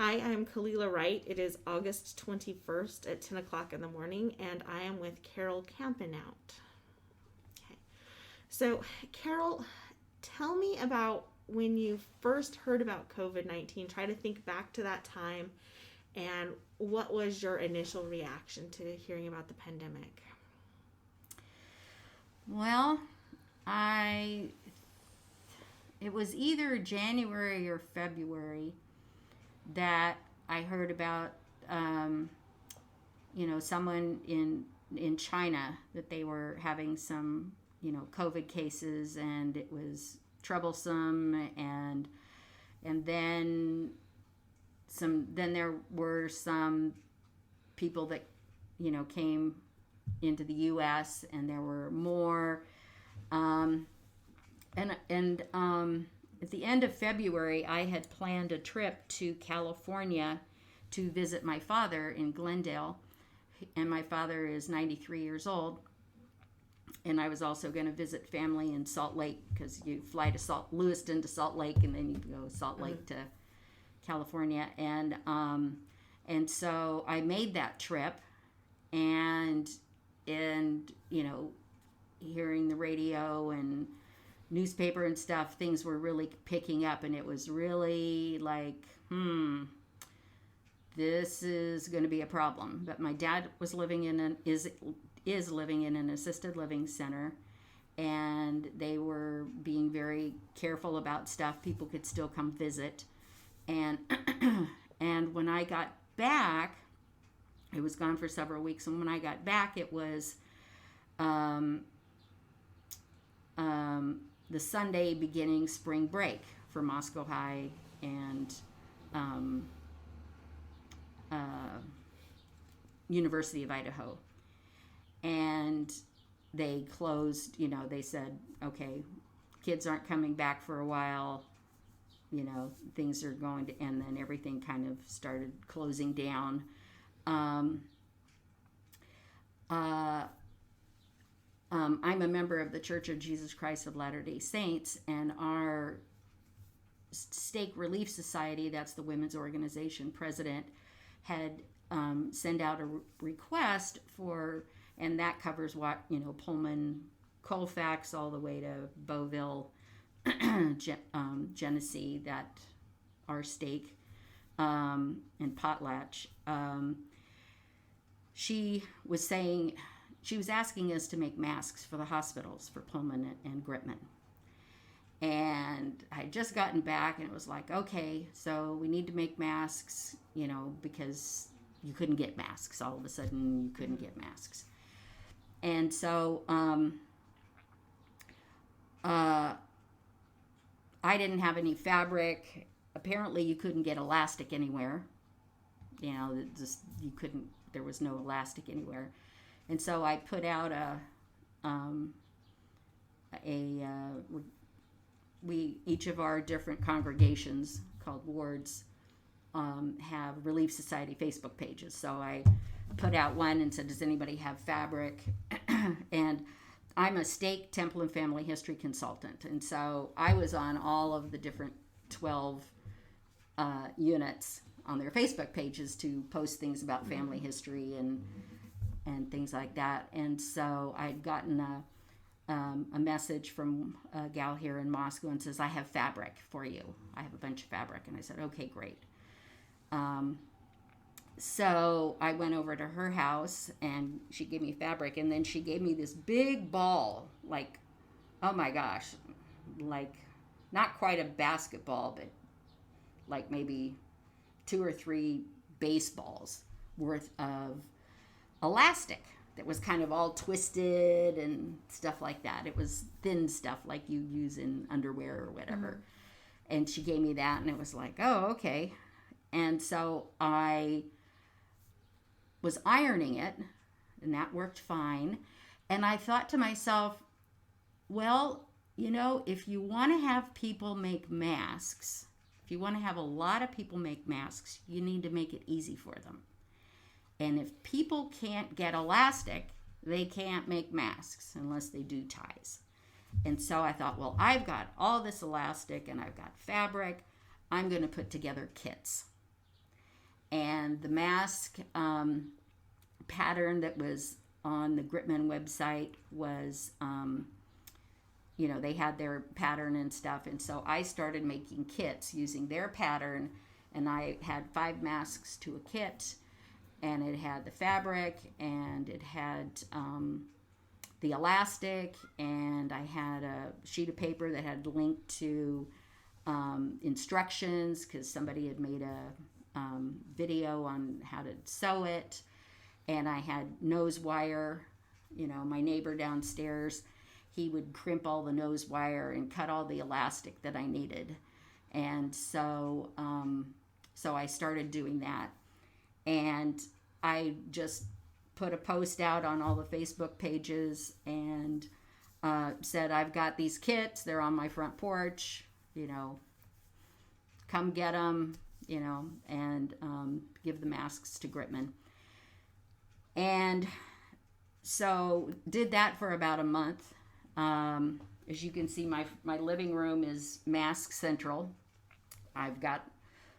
Hi, I'm Khaliela Wright. It is August 21st at 10 o'clock in the morning, and I am with Carol Kampenhout. Okay. So, Carol, tell me about when you first heard about COVID-19. Try to think back to that time, and what was your initial reaction to hearing about the pandemic? Well, I it was either January or February that I heard about someone in China that they were having some COVID cases, and it was troublesome, and then there were some people that came into the U.S., and there were more. And at the end of February, I had planned a trip to California to visit my father in Glendale, and my father is 93 years old. And I was also going to visit family in Salt Lake, because you fly to Lewiston to Salt Lake, and then you go Salt Lake to California, and so I made that trip, and hearing the radio and newspaper and stuff, things were really picking up, and it was really like, this is going to be a problem. But my dad was living is living in an assisted living center, and they were being very careful about stuff. People could still come visit, and and when I got back, it was gone for several weeks, and when I got back, it was the Sunday beginning spring break for Moscow High and University of Idaho. And they closed, they said, okay, kids aren't coming back for a while, things are going to, and then everything kind of started closing down. I'm a member of the Church of Jesus Christ of Latter-day Saints, and our Stake Relief Society, that's the women's organization president, had sent out a request for, and that covers what, Pullman, Colfax, all the way to Beauville, Genesee, that our stake, and Potlatch. She was asking us to make masks for the hospitals for Pullman and Gritman. And I had just gotten back, and it was like, okay, so we need to make masks, because you couldn't get masks. All of a sudden, you couldn't get masks. And so I didn't have any fabric. Apparently, you couldn't get elastic anywhere. You couldn't, there was no elastic anywhere. And so I put out each of our different congregations called wards have Relief Society Facebook pages. So I put out one and said, does anybody have fabric? And I'm a stake, temple, and family history consultant. And so I was on all of the different 12 units on their Facebook pages to post things about family history and things like that. And so I'd gotten a message from a gal here in Moscow, and says, I have fabric for you. I have a bunch of fabric. And I said, okay, great. So I went over to her house, and she gave me fabric, and then she gave me this big ball, like, oh my gosh, like not quite a basketball, but like maybe 2 or 3 baseballs worth of elastic that was kind of all twisted and stuff like that. It was thin stuff like you use in underwear or whatever. And she gave me that, and it was like, oh, okay. And so I was ironing it, and that worked fine. And I thought to myself, well, if you want to have people make masks, if you want to have a lot of people make masks, you need to make it easy for them. And if people can't get elastic, they can't make masks unless they do ties. And so I thought, well, I've got all this elastic and I've got fabric. I'm going to put together kits. And the mask pattern that was on the Gritman website was, they had their pattern and stuff. And so I started making kits using their pattern. And I had 5 masks to a kit. And it had the fabric, and it had the elastic, and I had a sheet of paper that had linked to instructions, because somebody had made a video on how to sew it. And I had nose wire. My neighbor downstairs, he would crimp all the nose wire and cut all the elastic that I needed. And so I started doing that. And I just put a post out on all the Facebook pages and said, I've got these kits. They're on my front porch. Come get them, and give the masks to Gritman. And so did that for about a month. As you can see, my living room is mask central. I've got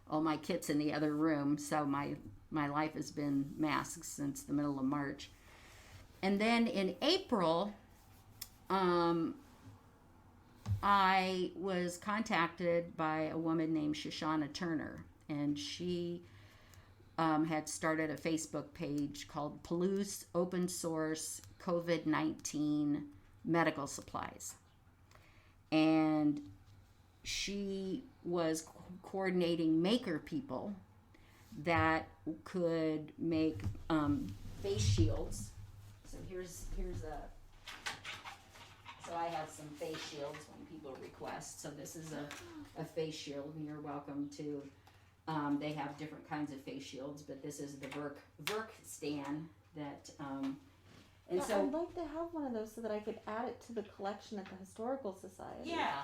all my kits in the other room, so my life has been masks since the middle of March. And then in April, I was contacted by a woman named Shoshana Turner, and she had started a Facebook page called Palouse Open Source COVID-19 Medical Supplies. And she was coordinating maker people that could make face shields. So so I have some face shields when people request. So this is a face shield, and you're welcome to. They have different kinds of face shields, but this is the Verk stand that. And so I'd like to have one of those so that I could add it to the collection at the Historical Society. Yeah,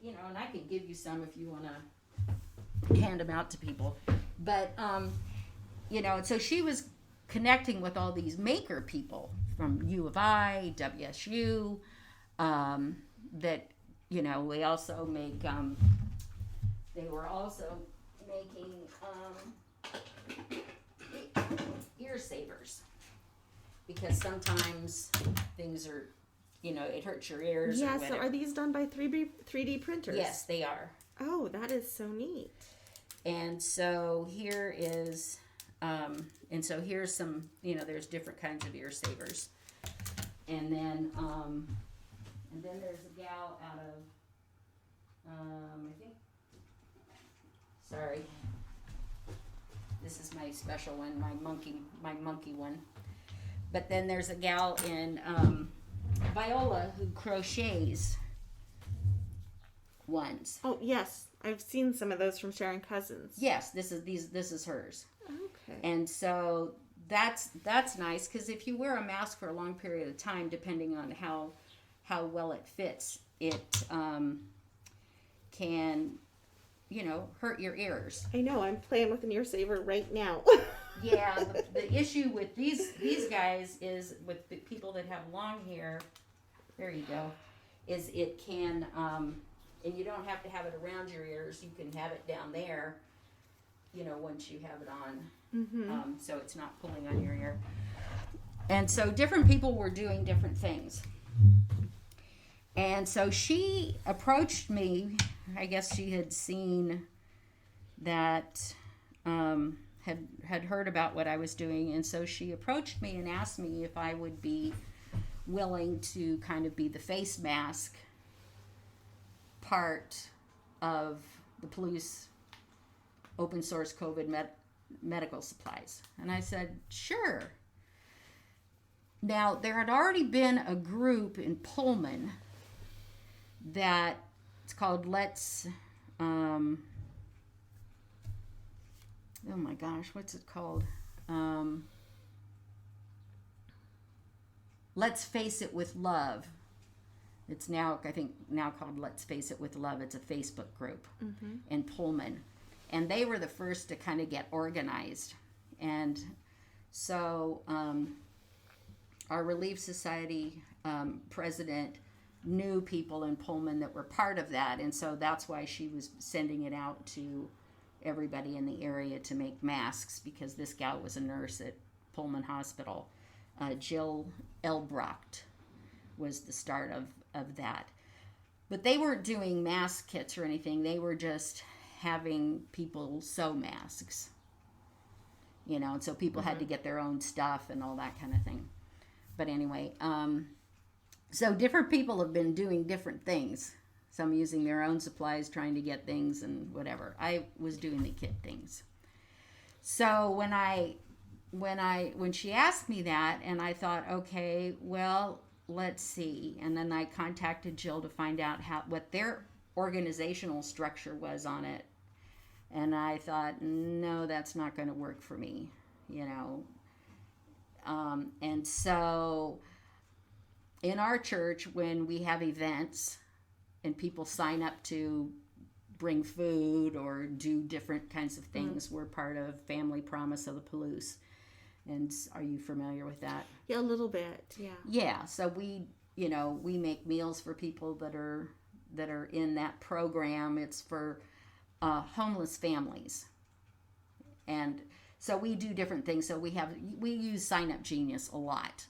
and I can give you some if you want to hand them out to people. But, so she was connecting with all these maker people from U of I, WSU, that, we also make, they were also making ear savers. Because sometimes things are, it hurts your ears. Yeah, or whatever. so are these done by 3D printers? Yes, they are. Oh, that is so neat. And so here is, here's some, there's different kinds of ear savers. And then there's a gal out of, this is my special one, my monkey one. But then there's a gal in Viola who crochets ones. Oh, yes. I've seen some of those from Sharon Cousins. Yes, this is hers. Okay. And so that's nice, because if you wear a mask for a long period of time, depending on how well it fits, it can hurt your ears. I know. I'm playing with an ear saver right now. Yeah, the issue with these guys is with the people that have long hair. There you go. Is it can and you don't have to have it around your ears. You can have it down there. Once you have it on, Mm-hmm. so it's not pulling on your ear. And so different people were doing different things. And so she approached me. I guess she had seen that. Had heard about what I was doing, and so she approached me and asked me if I would be willing to kind of be the face mask part of the Palouse open source COVID medical supplies. And I said, sure. Now, there had already been a group in Pullman that it's called Let's oh my gosh, what's it called? Let's Face It With Love. It's now, I think, called Let's Face It With Love. It's a Facebook group in Pullman. And they were the first to kind of get organized. And so our Relief Society president knew people in Pullman that were part of that. And so that's why she was sending it out to everybody in the area to make masks because this gal was a nurse at Pullman Hospital. Jill Elbrocht was the start of that. But they weren't doing mask kits or anything. They were just having people sew masks. And so people had to get their own stuff and all that kind of thing. But anyway, so different people have been doing different things. Some using their own supplies, trying to get things and whatever. I was doing the kit things. So when she asked me that, and I thought, okay, well, let's see. And then I contacted Jill to find out what their organizational structure was on it. And I thought, no, that's not going to work for me, And so in our church, when we have events and people sign up to bring food or do different kinds of things, we're part of Family Promise of the Palouse. And are you familiar with that? Yeah, a little bit. Yeah. Yeah. So we make meals for people that are in that program. It's for homeless families, and so we do different things. So we use Sign Up Genius a lot,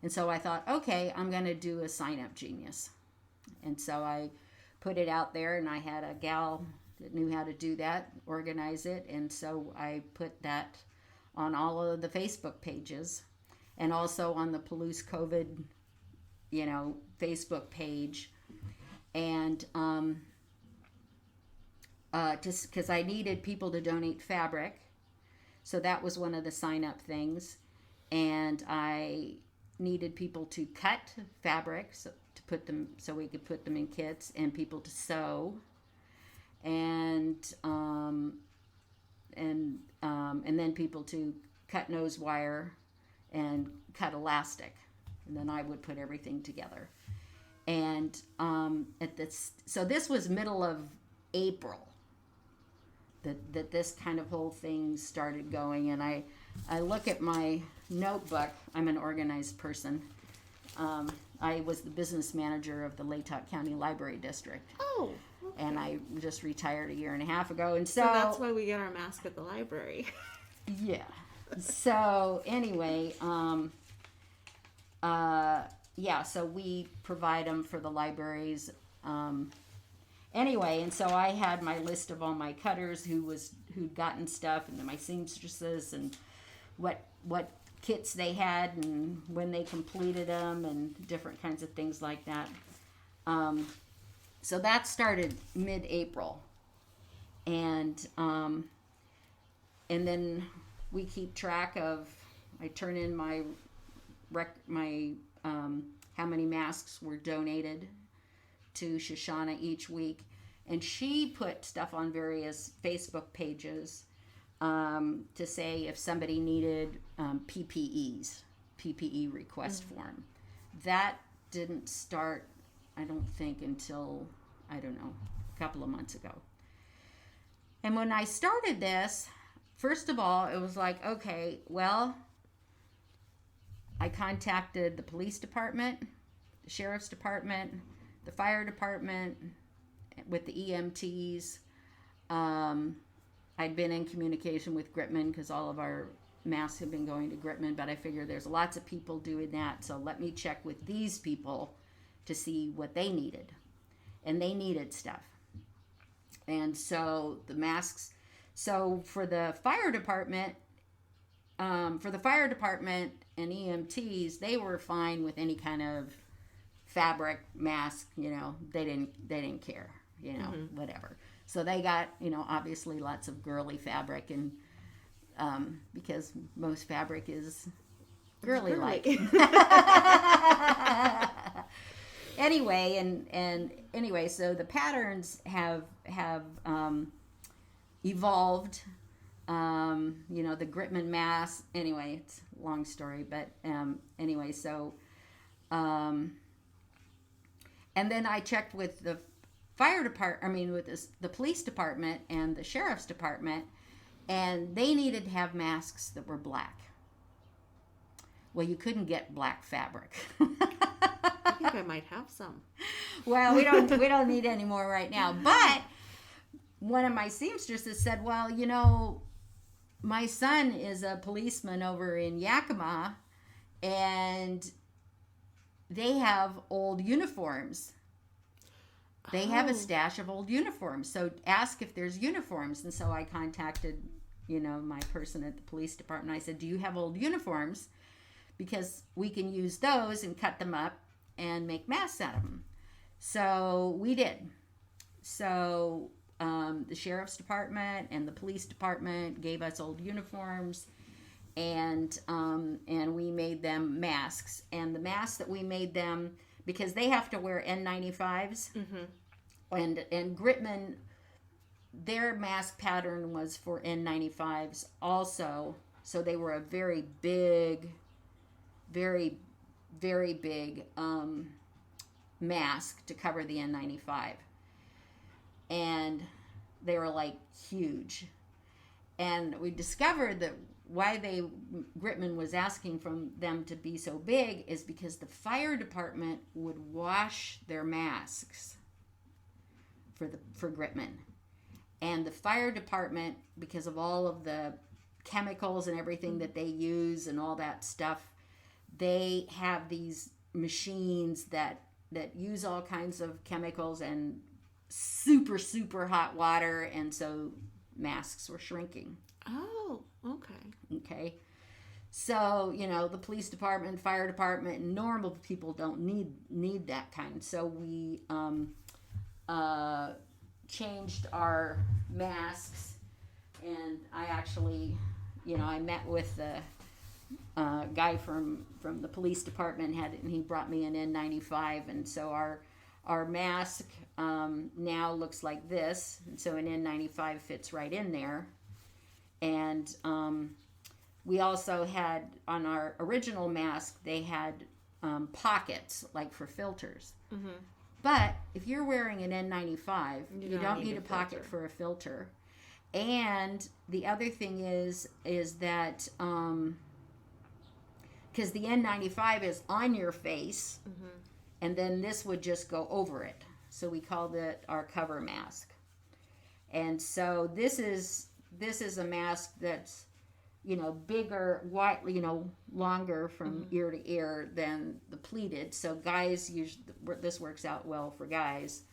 and so I thought, okay, I'm going to do a Sign Up Genius, and so I put it out there, and I had a gal that knew how to do that, organize it, and so I put that on all of the Facebook pages, and also on the Palouse COVID, Facebook page, and just because I needed people to donate fabric, so that was one of the sign-up things, and I needed people to cut fabric so we could put them in kits, and people to sew, and then people to cut nose wire and cut elastic, and then I would put everything together. And so this was middle of April that this kind of whole thing started going, and I look at my notebook. I'm an organized person. I was the business manager of the Latah County Library District. Oh. Okay. And I just retired a year and a half ago, and so that's why we get our mask at the library. Yeah. So anyway, so we provide them for the libraries. Anyway, and so I had my list of all my cutters who'd gotten stuff, and then my seamstresses, and what kits they had, and when they completed them, and different kinds of things like that. So that started mid-April, and then we keep track of. I turn in my how many masks were donated to Shoshana each week, and she put stuff on various Facebook pages to say if somebody needed PPE request form. That didn't start, I don't think, until, a couple of months ago. And when I started this, first of all, it was like, okay, well, I contacted the police department, the sheriff's department, the fire department, with the EMTs. I'd been in communication with Gritman because all of our masks have been going to Gritman, but I figured there's lots of people doing that, so let me check with these people to see what they needed. And they needed stuff. And so the masks, so for the fire department and EMTs, they were fine with any kind of fabric mask, they didn't care, whatever. So they got, obviously lots of girly fabric, and because most fabric is girly like. Anyway, and anyway, so the patterns have evolved. The Gritman mask. Anyway, it's a long story, but anyway, so and then I checked with the fire department. With the police department and the sheriff's department, and they needed to have masks that were black. Well, you couldn't get black fabric. I think I might have some. Well, we don't need any more right now. But one of my seamstresses said, well, my son is a policeman over in Yakima, and they have old uniforms. They have a stash of old uniforms. So ask if there's uniforms. And so I contacted, my person at the police department. I said, do you have old uniforms? Because we can use those and cut them up and make masks out of them. So we did. So the sheriff's department and the police department gave us old uniforms, and we made them masks. And the masks that we made them, because they have to wear N95s, and Gritman, their mask pattern was for N95s also. So they were a very big, very, very big mask to cover the N95. And they were like huge. And we discovered that why Gritman was asking from them to be so big is because the fire department would wash their masks for Gritman. And the fire department, because of all of the chemicals and everything that they use and all that stuff, they have these machines that use all kinds of chemicals and super, super hot water, and so masks were shrinking. Oh, okay. Okay. So, the police department, fire department, normal people don't need that kind. So we changed our masks, and I actually, I met with the guy from the police department, and he brought me an N95, and so our mask now looks like this, and so an N95 fits right in there. And we also had, on our original mask, they had pockets like for filters. Mm-hmm. But if you're wearing an N95, you don't need a pocket for a filter. And the other thing is that because the N95 is on your face, and then this would just go over it. So we called it our cover mask. And so this is a mask that's, bigger, wide, longer from ear to ear than the pleated. So guys this works out well for guys,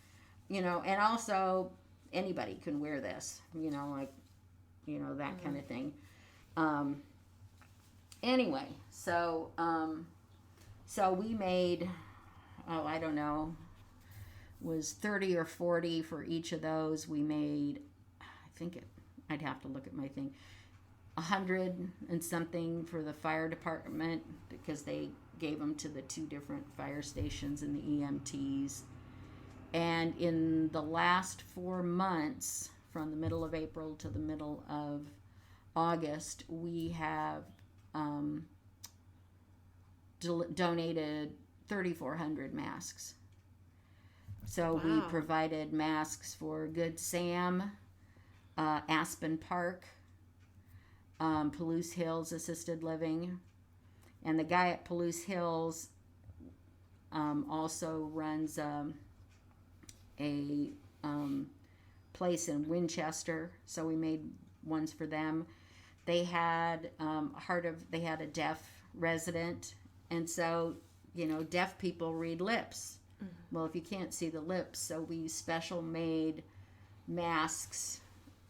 and also anybody can wear this, that kind of thing. Anyway, so we made, I don't know, was 30 or 40 for each of those. We made, I'd have to look at my thing, 100 and something for the fire department, because they gave them to the 2 different fire stations and the EMTs. And in the last 4 months, from the middle of April to the middle of August, we have donated 3,400 masks. So we provided masks for Good Sam, Aspen Park, Palouse Hills Assisted Living, and the guy at Palouse Hills also runs a place in Winchester, so we made ones for them. They had they had a deaf resident, and so deaf people read lips. Well, if you can't see the lips, so we special made masks,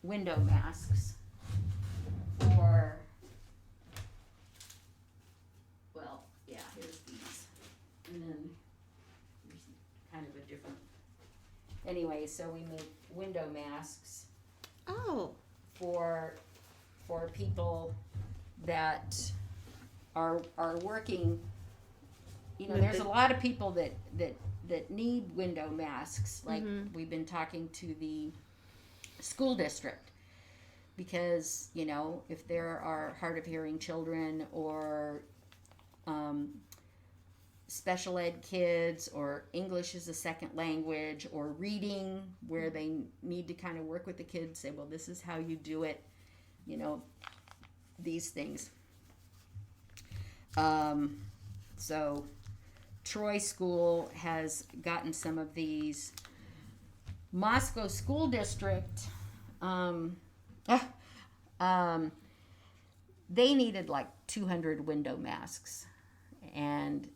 window masks, for, here's these, and then here's kind of a different, anyway, so we made window masks for people that are working, there's a lot of people that need window masks, like we've been talking to the school district, because if there are hard of hearing children or special ed kids or English as a second language or reading, where they need to kind of work with the kids, say, well, this is how you do it, these things. So Troy School has gotten some of these. Moscow School District ah, um, they needed like 200 window masks. And,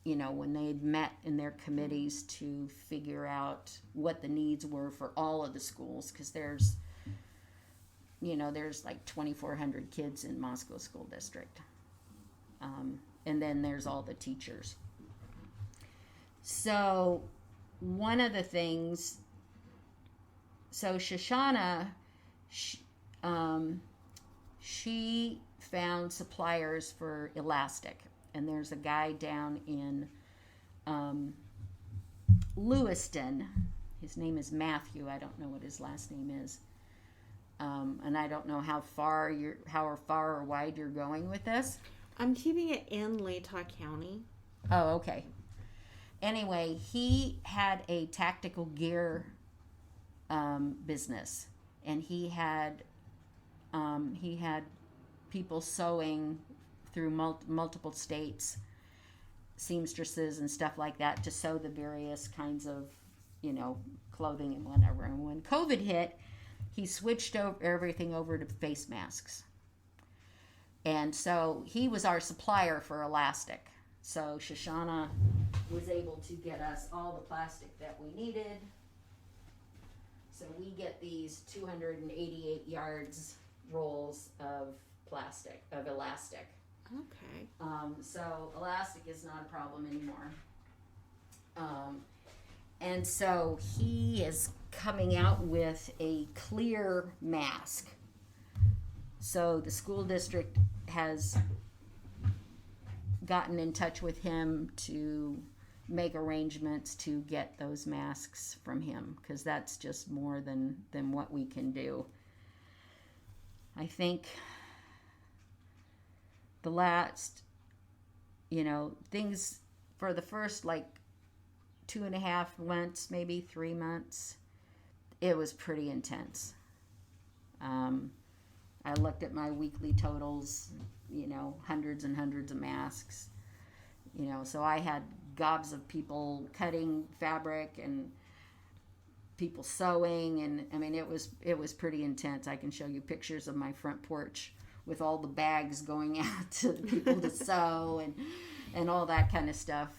you know, when they had met in their committees to figure out what the needs were for all of the schools, because there's like 2,400 kids in Moscow School District. And then there's all the teachers. So one of the things, so Shoshana, she found suppliers for elastic. And there's a guy down in Lewiston. His name is Matthew. I don't know what his last name is. And I don't know how far or wide you're going with this. I'm keeping it in Latah County. Oh, okay. Anyway, he had a tactical gear business, and he had people sewing through multiple states, seamstresses and stuff like that, to sew the various kinds of, clothing and whatever. And when COVID hit, he switched everything over to face masks. And so he was our supplier for elastic. So Shoshana was able to get us all the plastic that we needed. So we get these 288 yards rolls of elastic. Okay. So elastic is not a problem anymore. And so he is coming out with a clear mask. So the school district has gotten in touch with him to make arrangements to get those masks from him, because that's just more than what we can do. I think the last, things for the first 2.5 months, maybe 3 months, it was pretty intense. I looked at my weekly totals, hundreds and hundreds of masks, so I had gobs of people cutting fabric and people sewing, and I mean, it was pretty intense. I can show you pictures of my front porch with all the bags going out to the people to sew and all that kind of stuff.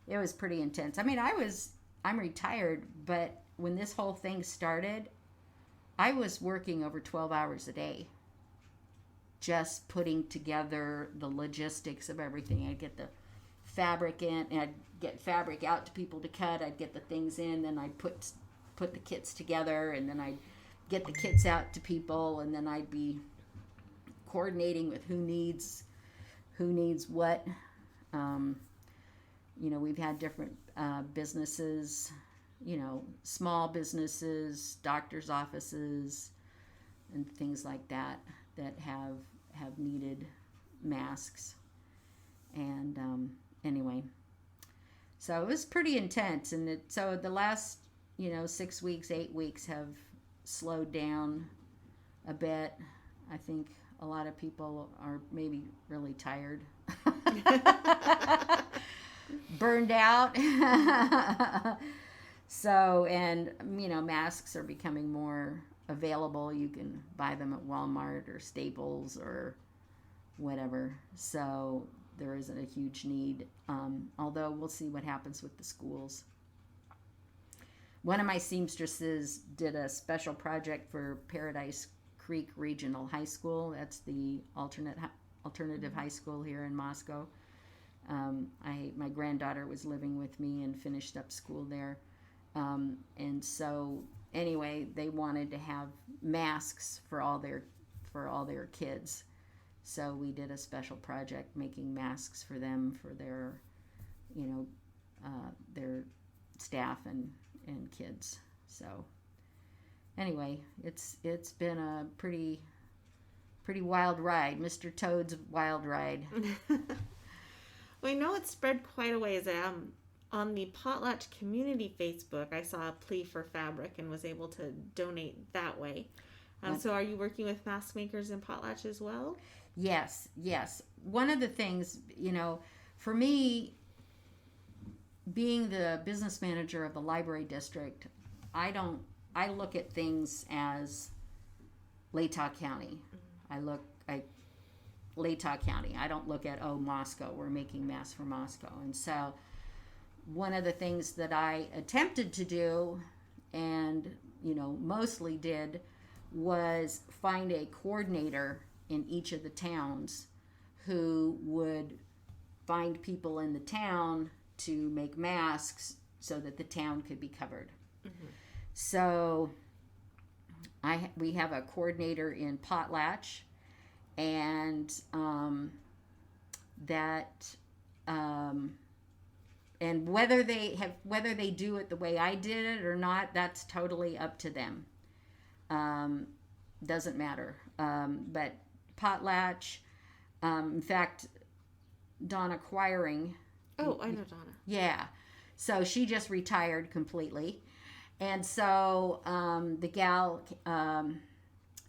It was pretty intense. I mean, I'm retired, but when this whole thing started, I was working over 12 hours a day, just putting together the logistics of everything. I'd get the fabric in, and I'd get fabric out to people to cut. I'd get the things in, then I'd put the kits together, and then I'd get the kits out to people, and then I'd be coordinating with who needs what. We've had different businesses, small businesses, doctors' offices, and things like that have needed masks. And anyway, so it was pretty intense. And so the last 6 weeks, 8 weeks have slowed down a bit. I think a lot of people are maybe really tired. Burned out. So, and masks are becoming more available. You can buy them at Walmart or Staples or whatever. So there isn't a huge need, although we'll see what happens with the schools. One of my seamstresses did a special project for Paradise Creek Regional High School. That's the alternative high school here in Moscow. My granddaughter was living with me and finished up school there. And so anyway, they wanted to have masks for all their kids. So we did a special project making masks for them, for their staff and kids. So anyway, it's been a pretty wild ride, Mr. Toad's wild ride. Well, I know it's spread quite a ways. On the Potlatch Community Facebook, I saw a plea for fabric and was able to donate that way. So are you working with mask makers in Potlatch as well? Yes. One of the things, for me, being the business manager of the library district, I I look at things as Latah County. Latah County. I don't look at, Moscow, we're making masks for Moscow. And so one of the things that I attempted to do, and mostly did, was find a coordinator in each of the towns who would find people in the town to make masks so that the town could be covered. Mm-hmm. So we have a coordinator in Potlatch, and and whether they do it the way I did it or not, that's totally up to them. Doesn't matter. But Potlatch, in fact, Donna Quiring. Oh, I know Donna. Yeah. So she just retired completely. And so the gal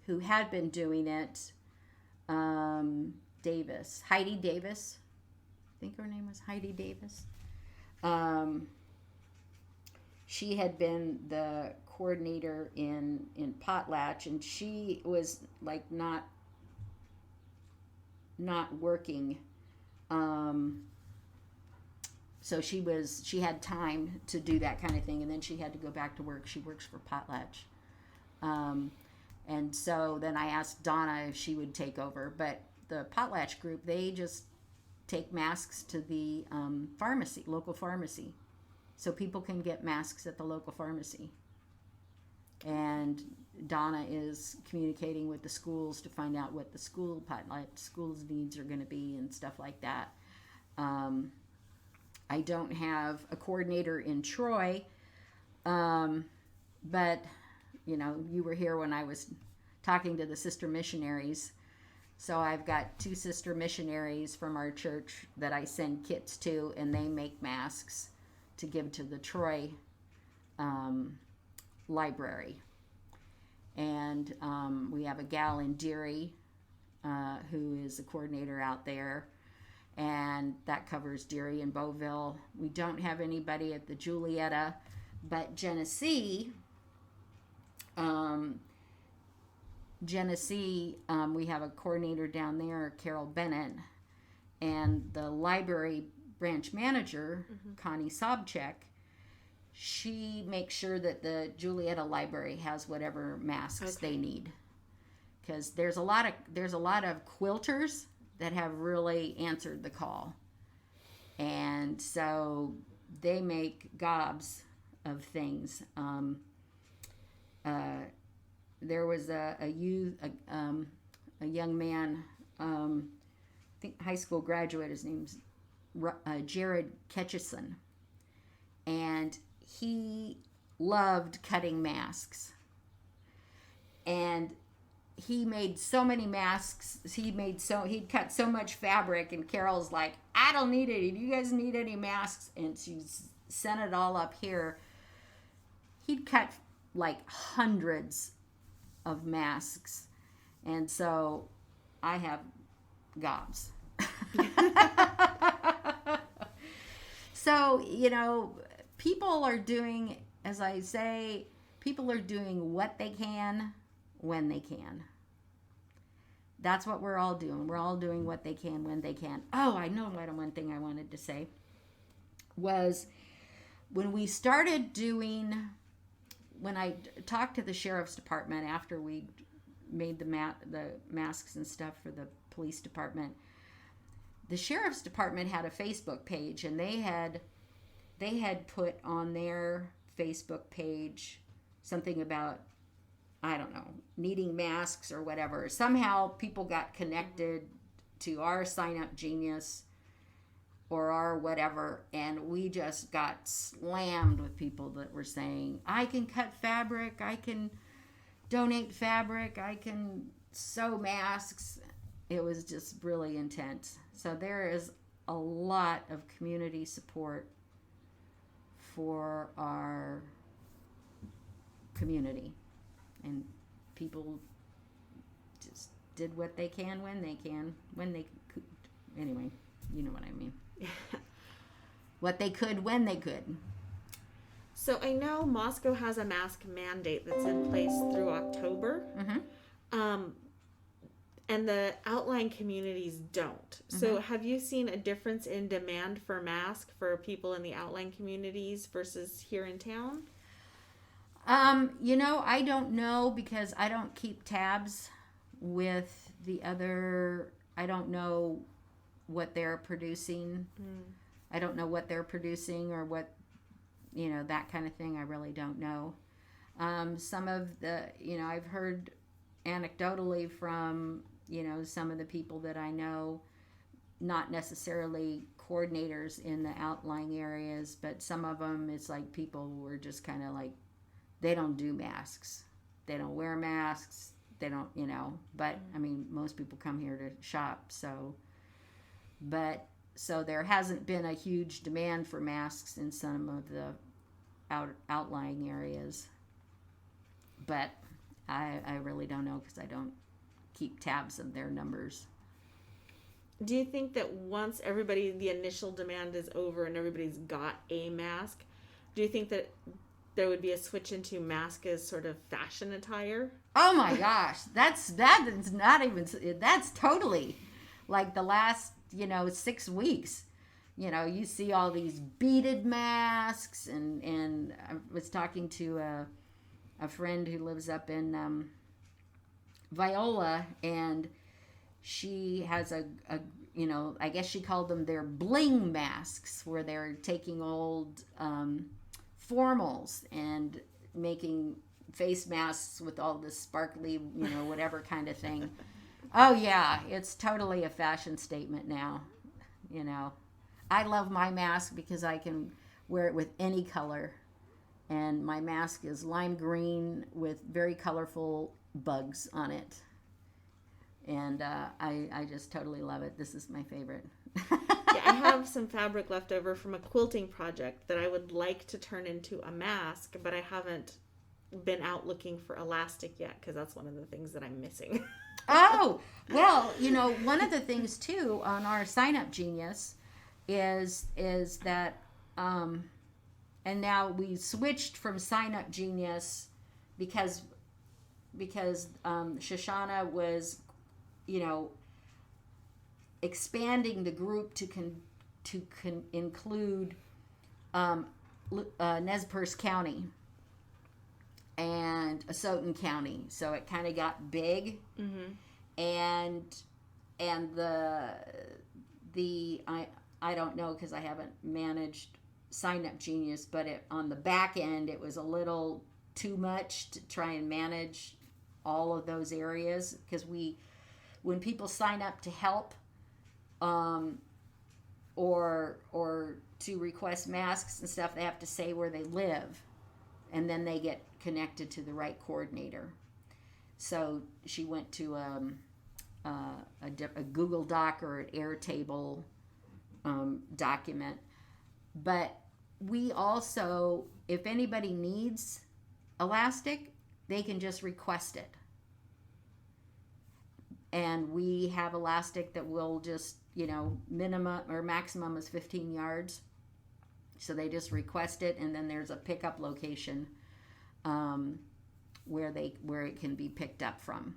who had been doing it, Heidi Davis, I think her name was Heidi Davis. She had been the coordinator in Potlatch, and she was like not working. So she had time to do that kind of thing, and then she had to go back to work. She works for Potlatch. And so then I asked Donna if she would take over, but the Potlatch group, they just take masks to the local pharmacy, so people can get masks at the local pharmacy. And Donna is communicating with the schools to find out what the schools' needs are going to be and stuff like that. I don't have a coordinator in Troy, but you were here when I was talking to the sister missionaries. So I've got 2 sister missionaries from our church that I send kits to, and they make masks to give to the Troy library. And we have a gal in Deary who is a coordinator out there, and that covers Deary and Beauville. We don't have anybody at the Julietta, but Genesee, we have a coordinator down there, Carol Bennett, and the library branch manager, Connie Sobchak. She makes sure that the Julietta Library has whatever masks they need, because there's a lot of quilters that have really answered the call, and so they make gobs of things. There was a young man, I think high school graduate. His name's Jared Ketchison, and he loved cutting masks. And he made so many masks. He'd cut so much fabric, and Carol's like, I don't need any. Do you guys need any masks? And she sent it all up here. He'd cut like hundreds of masks. And so I have gobs. So, people are doing, as I say, people are doing what they can when they can. That's what we're all doing. We're all doing what they can when they can. Oh, I know what one thing I wanted to say was when I talked to the sheriff's department after we made the masks and stuff for the police department, the sheriff's department had a Facebook page, and they had put on their Facebook page something about, I don't know, needing masks or whatever. Somehow people got connected to our Sign Up Genius or our whatever, and we just got slammed with people that were saying, I can cut fabric, I can donate fabric, I can sew masks. It was just really intense. So there is a lot of community support for our community, and people just did what they can when they could. Anyway, you know what I mean. What they could when they could. So I know Moscow has a mask mandate that's in place through October. Mm-hmm. And the outlying communities don't. So have you seen a difference in demand for masks for people in the outlying communities versus here in town? I don't know because I don't keep tabs with the other. I don't know what they're producing. I don't know what they're producing or what, that kind of thing. I really don't know. Some of the, I've heard anecdotally from, some of the people that I know, not necessarily coordinators in the outlying areas, but some of them, it's like people were just kind of like, they don't do masks. They don't wear masks. They don't, but I mean, most people come here to shop. So there hasn't been a huge demand for masks in some of the outlying areas. But I really don't know because I don't keep tabs of their numbers. Do you think that once the initial demand is over and everybody's got a mask, do you think that there would be a switch into mask as sort of fashion attire? Oh my gosh, that's totally like the last 6 weeks. You see all these beaded masks, and I was talking to a friend who lives up in Viola, and she has I guess she called them their bling masks, where they're taking old formals and making face masks with all this sparkly, whatever kind of thing. Oh yeah, it's totally a fashion statement now. I love my mask because I can wear it with any color, and my mask is lime green with very colorful bugs on it, and I just totally love it. This is my favorite. Yeah, I have some fabric left over from a quilting project that I would like to turn into a mask, but I haven't been out looking for elastic yet because that's one of the things that I'm missing. Oh, well, one of the things too on our Sign Up Genius is that and now we switched from Sign Up Genius because Shoshana was expanding the group to include Nez Perce County and Asotin County, so it kind of got big. And I don't know because I haven't managed Sign Up Genius, but on the back end it was a little too much to try and manage all of those areas, because when people sign up to help or to request masks and stuff, they have to say where they live, and then they get connected to the right coordinator. So she went to a Google Doc or an Airtable document. But we also, if anybody needs elastic, they can just request it. And we have elastic that will just, minimum or maximum is 15 yards. So they just request it, and then there's a pickup location where it can be picked up from.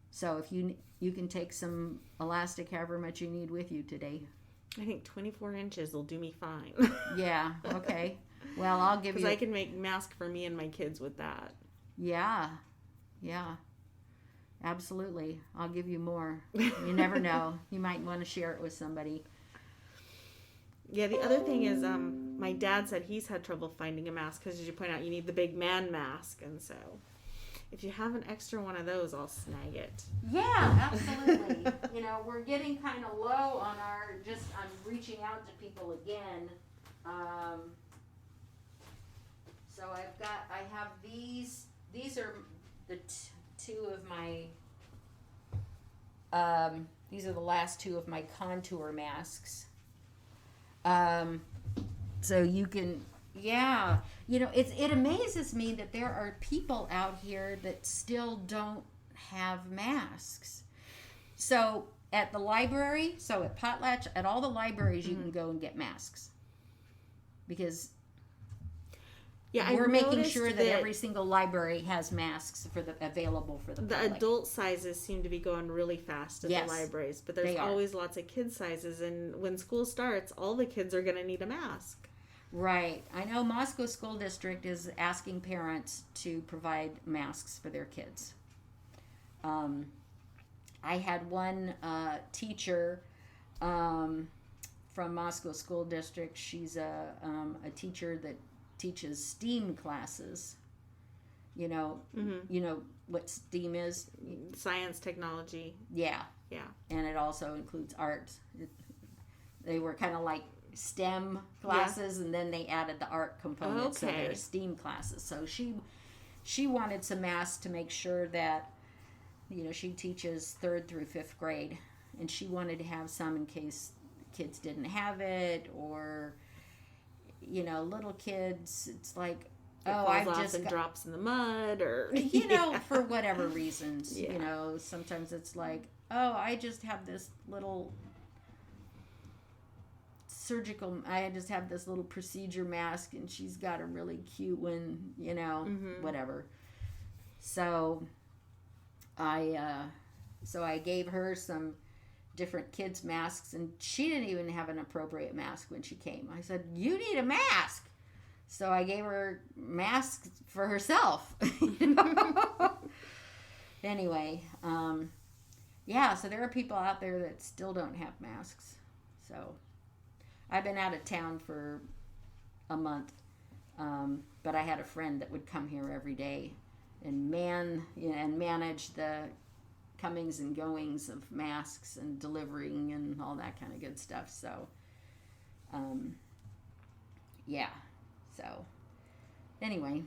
So if you can take some elastic, however much you need, with you today. I think 24 inches will do me fine. Yeah, okay. Well, I'll give you... Because I can make masks for me and my kids with that. Yeah. Absolutely. I'll give you more. You never know. You might want to share it with somebody. Yeah, the other thing is my dad said he's had trouble finding a mask because, as you point out, you need the big man mask. And so if you have an extra one of those, I'll snag it. Yeah, absolutely. We're getting kind of low on I'm reaching out to people again. So I have these are the two of my, these are the last two of my contour masks. So you can, it amazes me that there are people out here that still don't have masks. So at the library, at Potlatch, at all the libraries, you can go and get masks. Because Yeah, we're I've making noticed sure that every single library has masks available for the public. adult sizes seem to be going really fast at Yes, the libraries, but there's they are. always lots of kid sizes, and when school starts, all the kids are going to need a mask. Right. I know Moscow School District is asking parents to provide masks for their kids. I had one teacher from Moscow School District. She's a teacher that teaches STEAM classes. You know what STEAM is? Science, technology. Yeah. Yeah. And it also includes art. They were kind of like STEM classes, and then they added the art component, so they're STEAM classes. So she wanted some masks to make sure that, she teaches 3rd through 5th grade, and she wanted to have some in case kids didn't have it, or little kids, it's like, I've just drops in the mud, or for whatever reasons. Yeah. Sometimes it's like, I just have this little I just have this little procedure mask, and she's got a really cute one, whatever. So I gave her some different kids masks, and she didn't even have an appropriate mask when she came. I said, "You need a mask." So I gave her masks for herself. Anyway, so there are people out there that still don't have masks. So I've been out of town for a month, but I had a friend that would come here every day and manage the comings and goings of masks and delivering and all that kind of good stuff. So, So, anyway.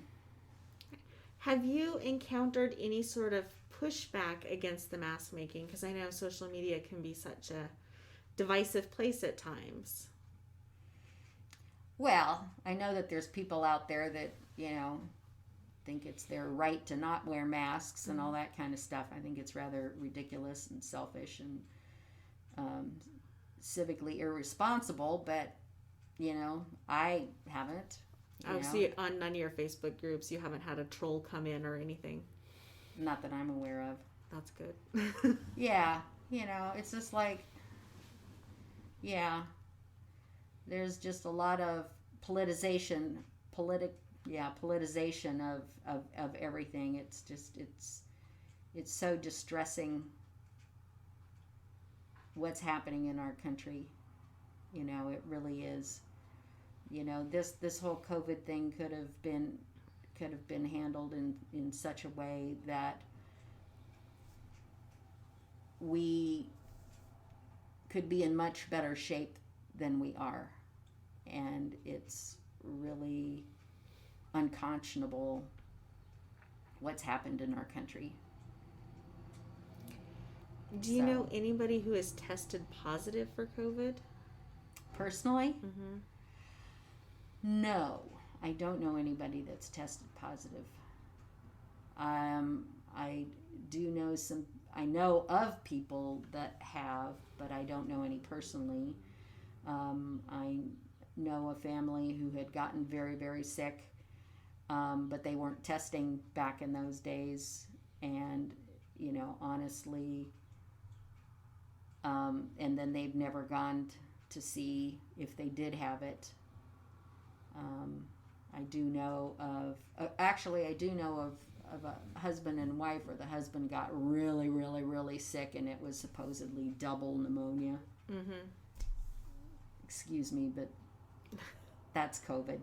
Have you encountered any sort of pushback against the mask making? Because I know social media can be such a divisive place at times. Well, I know that there's people out there that, think it's their right to not wear masks and all that kind of stuff. I think it's rather ridiculous and selfish and civically irresponsible, but, I haven't. See on none of your Facebook groups, you haven't had a troll come in or anything. Not that I'm aware of. That's good. Yeah, it's just like, there's just a lot of politicization of everything. It's just, it's so distressing what's happening in our country. It really is. This whole COVID thing could have been handled in such a way that we could be in much better shape than we are. And it's really unconscionable what's happened in our country. Do you know anybody who has tested positive for COVID? Personally? Mm-hmm. No, I don't know anybody that's tested positive. I do know I know of people that have, but I don't know any personally. I know a family who had gotten very, very sick, but they weren't testing back in those days. And, honestly, and then they've never gone to see if they did have it. I do know of a husband and wife where the husband got really, really, really sick, and it was supposedly double pneumonia. Mm-hmm. Excuse me, but that's COVID,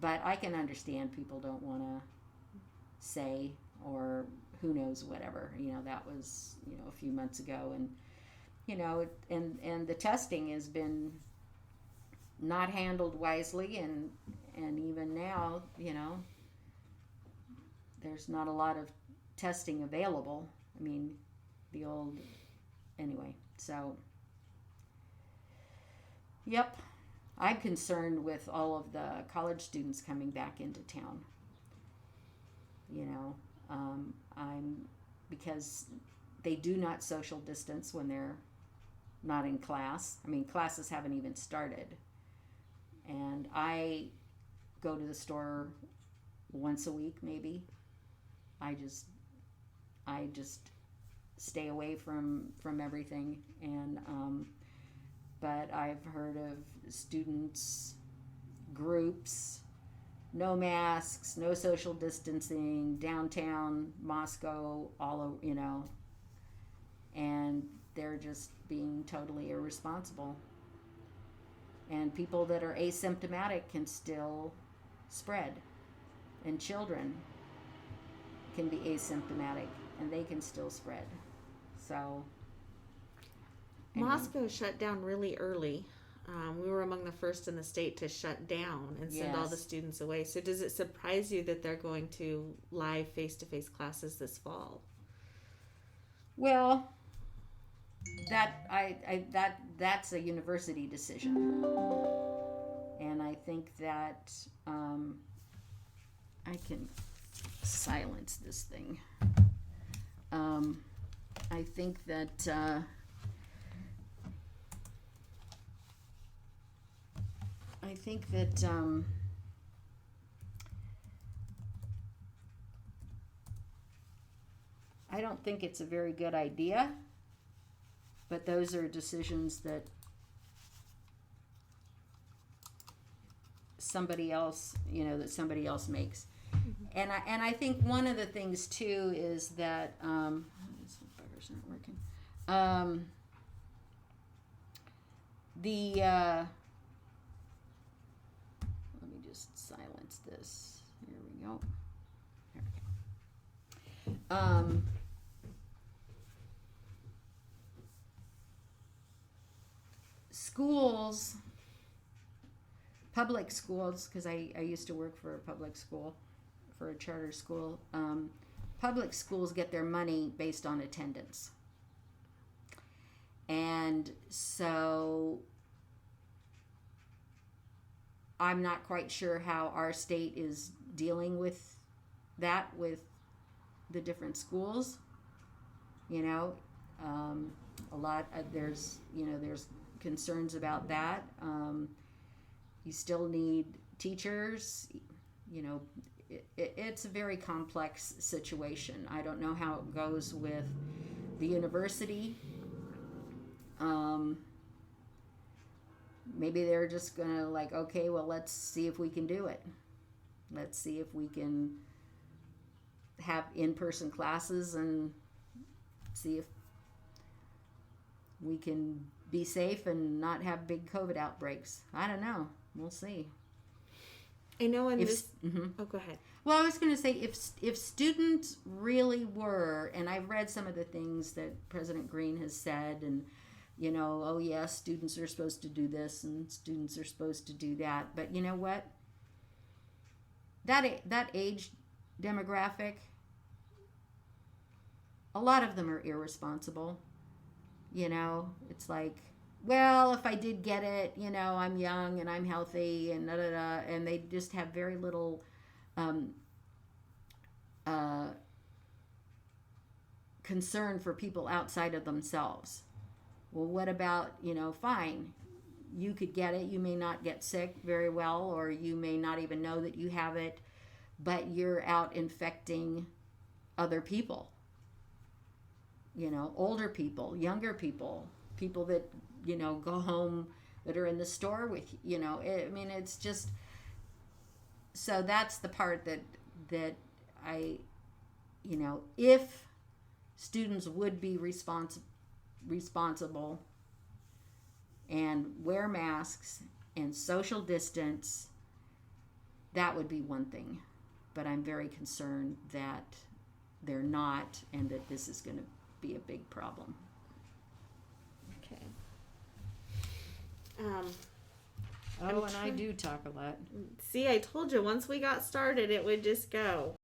But I can understand people don't want to say, or who knows, whatever. That was, a few months ago, and, and the testing has been not handled wisely, and even now, there's not a lot of testing available. I mean, anyway, so, yep, I'm concerned with all of the college students coming back into town. Because they do not social distance when they're not in class. I mean, classes haven't even started. And I go to the store once a week, maybe. I just stay away from everything. And but I've heard of students, groups, no masks, no social distancing, downtown Moscow, all over, and they're just being totally irresponsible. And people that are asymptomatic can still spread, and children can be asymptomatic and they can still spread. So Moscow shut down really early. We were among the first in the state to shut down and send all the students away. So does it surprise you that they're going to live face-to-face classes this fall? Well, that's a university decision, and I think that I can silence this thing. I think that I don't think it's a very good idea, but those are decisions that somebody else makes. Mm-hmm. And I think one of the things too is that this bugger's not working. Let me just silence this. Here we go. There we go. Schools, public schools, because I used to work for a public school, for a charter school. Public schools get their money based on attendance. And so I'm not quite sure how our state is dealing with that with the different schools. A lot there's concerns about that. You still need teachers. It's a very complex situation. I don't know how it goes with the university. Maybe they're just gonna okay, well, let's see if we can do it. Let's see if we can have in-person classes and see if we can be safe and not have big COVID outbreaks. I don't know. We'll see. I know in Mm-hmm. Oh, go ahead. Well, I was going to say, if students really were, and I've read some of the things that President Green has said, and, oh, yes, students are supposed to do this and students are supposed to do that. But you know what? That age demographic, a lot of them are irresponsible. It's like, well, if I did get it, I'm young and I'm healthy and da-da-da, and they just have very little concern for people outside of themselves. Well, what about, fine, you could get it, you may not get sick very well, or you may not even know that you have it, but you're out infecting other people. Older people, younger people that, go home, that are in the store with, it's just, so that's the part that I, if students would be responsible and wear masks and social distance, that would be one thing. But I'm very concerned that they're not, and that this is going to be a big problem. Okay. And I do talk a lot. See, I told you once we got started, it would just go.